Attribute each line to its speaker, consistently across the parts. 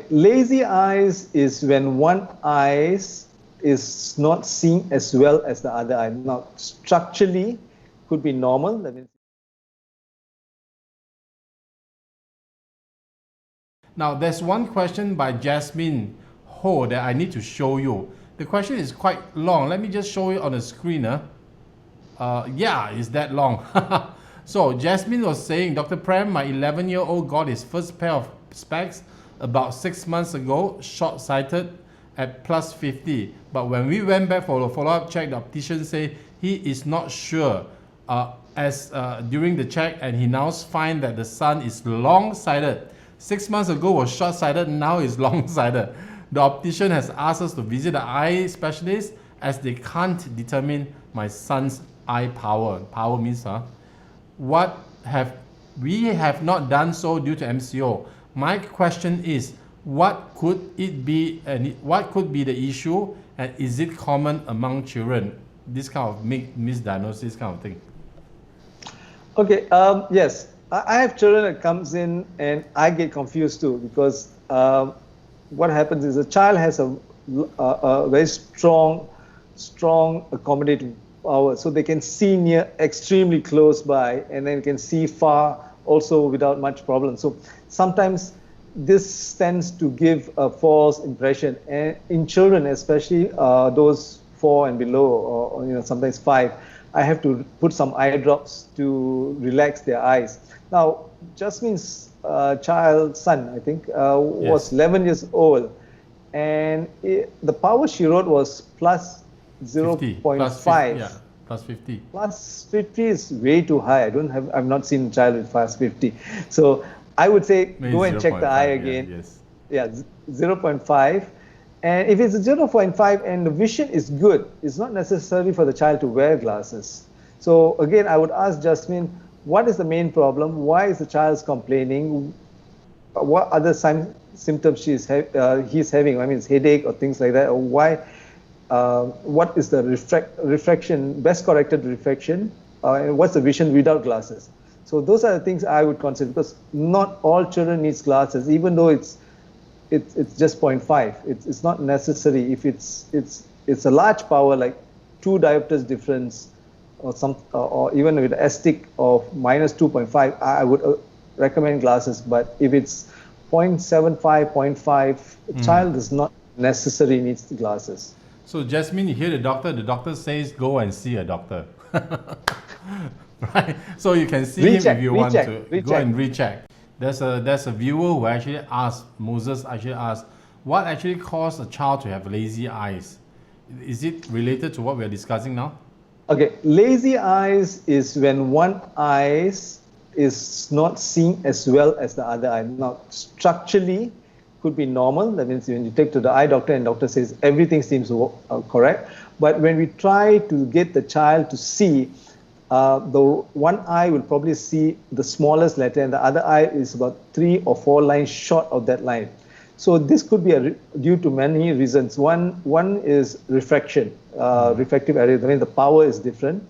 Speaker 1: Lazy eyes is when one eye is not seeing as well as the other eye. Now, structurally, could be normal. That means.
Speaker 2: Now, there's one question by Jasmine Ho that I need to show you. The question is quite long. Let me just show it on the screen. Yeah, it's that long. So, Jasmine was saying, Dr. Prem, my 11-year-old got his first pair of specs about 6 months ago, short-sighted at plus 50. But when we went back for a follow-up check, the optician said he is not sure during the check, and he now finds that the son is long-sighted. 6 months ago was short-sighted, now is long-sighted. The optician has asked us to visit the eye specialist as they can't determine my son's eye power. Power means we have not done so due to MCO. My question is, what could it be, and what could be the issue, and is it common among children? This kind of misdiagnosis kind of thing.
Speaker 1: Okay. Yes, I have children that comes in, and I get confused too, because what happens is a child has a very strong accommodating power, so they can see near extremely close by, and then can see far also without much problem. So sometimes this tends to give a false impression, and in children, especially those 4 and below, or sometimes 5, I have to put some eye drops to relax their eyes. Now, Jasmine's son, I think, was 11 years old, and the power she wrote was plus 0.5.
Speaker 2: Plus 50.
Speaker 1: Plus 50 is way too high. I've not seen a child with plus 50. So I would say go and check the eye again. Yeah, 0.5. And if it's 0.5 and the vision is good, it's not necessary for the child to wear glasses. So again, I would ask Jasmine, what is the main problem? Why is the child complaining? What other symptoms he's having? I mean, it's headache or things like that. Or why? What is the refraction, best corrected refraction? And what's the vision without glasses? So those are the things I would consider, because not all children needs glasses, even though it's just 0.5. It's not necessary. If it's a large power, like 2 diopters difference, or even with astig of minus 2.5, I would recommend glasses. But if it's 0.75, 0.5, child does not necessarily needs the glasses.
Speaker 2: So Jasmine, you hear the doctor says go and see a doctor. Right? So you can see him if you want to. Go and recheck. There's a viewer who actually asked, Moses actually asked, what actually caused a child to have lazy eyes? Is it related to what we are discussing now?
Speaker 1: Okay, lazy eyes is when one eye is not seeing as well as the other eye. Now, structurally, could be normal. That means when you take to the eye doctor and doctor says everything seems correct. But when we try to get the child to see, the one eye will probably see the smallest letter, and the other eye is about 3 or 4 lines short of that line. So this could be due to many reasons. One is refraction, refractive area. That means the power is different.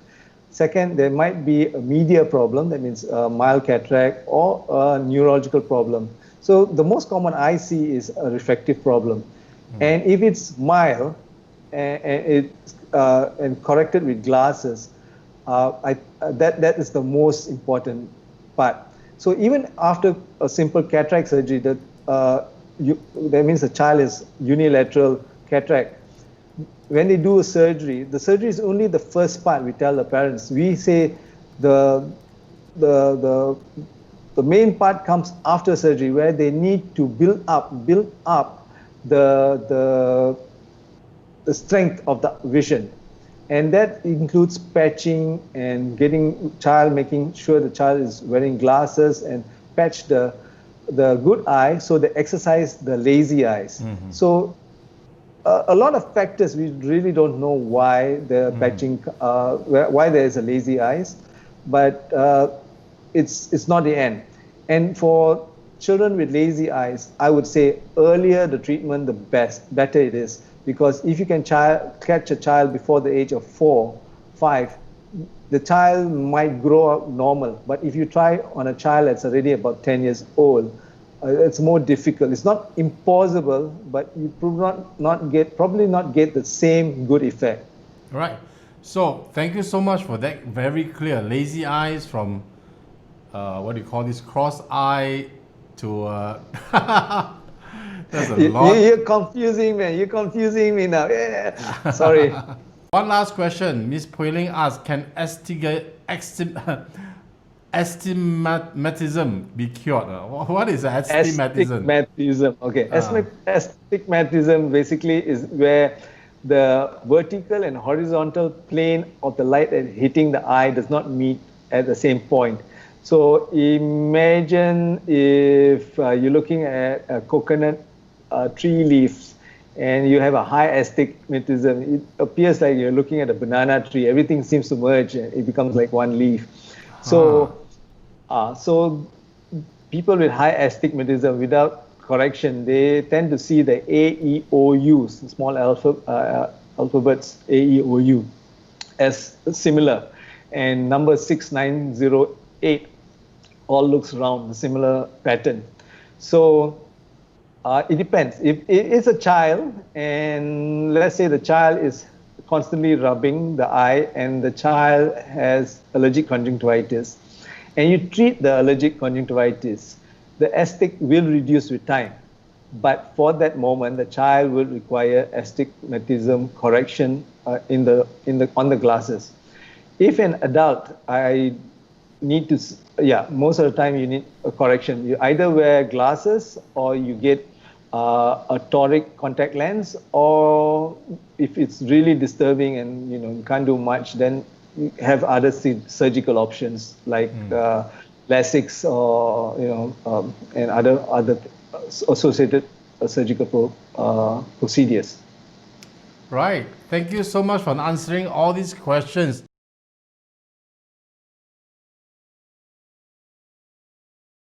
Speaker 1: Second, there might be a media problem. That means mild cataract or a neurological problem. So the most common I see is a refractive problem, and if it's mild and corrected with glasses, that is the most important part. So even after a simple cataract surgery, that means the child is unilateral cataract. When they do a surgery, the surgery is only the first part. We tell the parents. We say the main part comes after surgery, where they need to build up the strength of the vision, and that includes patching and making sure the child is wearing glasses, and patch the good eye, so they exercise the lazy eyes. So a lot of factors, we really don't know why the patching, why there is a lazy eyes, but it's not the end. And for children with lazy eyes, I would say earlier the treatment, the better it is, because if you can catch a child before the age of 4, 5, the child might grow up normal. But if you try on a child that's already about 10 years old, it's more difficult. It's not impossible, but you probably not get the same good effect.
Speaker 2: Right. So thank you so much for that. Very clear. Lazy eyes from what do you call this? Cross eye to that's a lot.
Speaker 1: You're confusing me. You're confusing me now. Yeah. Sorry.
Speaker 2: One last question. Miss Puiling asks, can astigmatism be cured? What is astigmatism?
Speaker 1: Astigmatism. Okay. Astigmatism basically is where the vertical and horizontal plane of the light hitting the eye does not meet at the same point. So imagine if you're looking at a coconut tree leaves and you have a high astigmatism. It appears like you're looking at a banana tree. Everything seems to merge and it becomes like one leaf. So, so people with high astigmatism without correction, they tend to see the A, E, O, U, small alphabets A, E, O, U, as similar. And number 6908 all looks round, similar pattern. So it depends. If it is a child, and let's say the child is constantly rubbing the eye and the child has allergic conjunctivitis, and you treat the allergic conjunctivitis, the astig will reduce with time. But for that moment, the child will require astigmatism correction on the glasses. If an adult, I need to, most of the time you need a correction. You either wear glasses or you get a toric contact lens, or if it's really disturbing and you can't do much, then you have other surgical options like LASIK or and other associated surgical procedures.
Speaker 2: Right. Thank you so much for answering all these questions.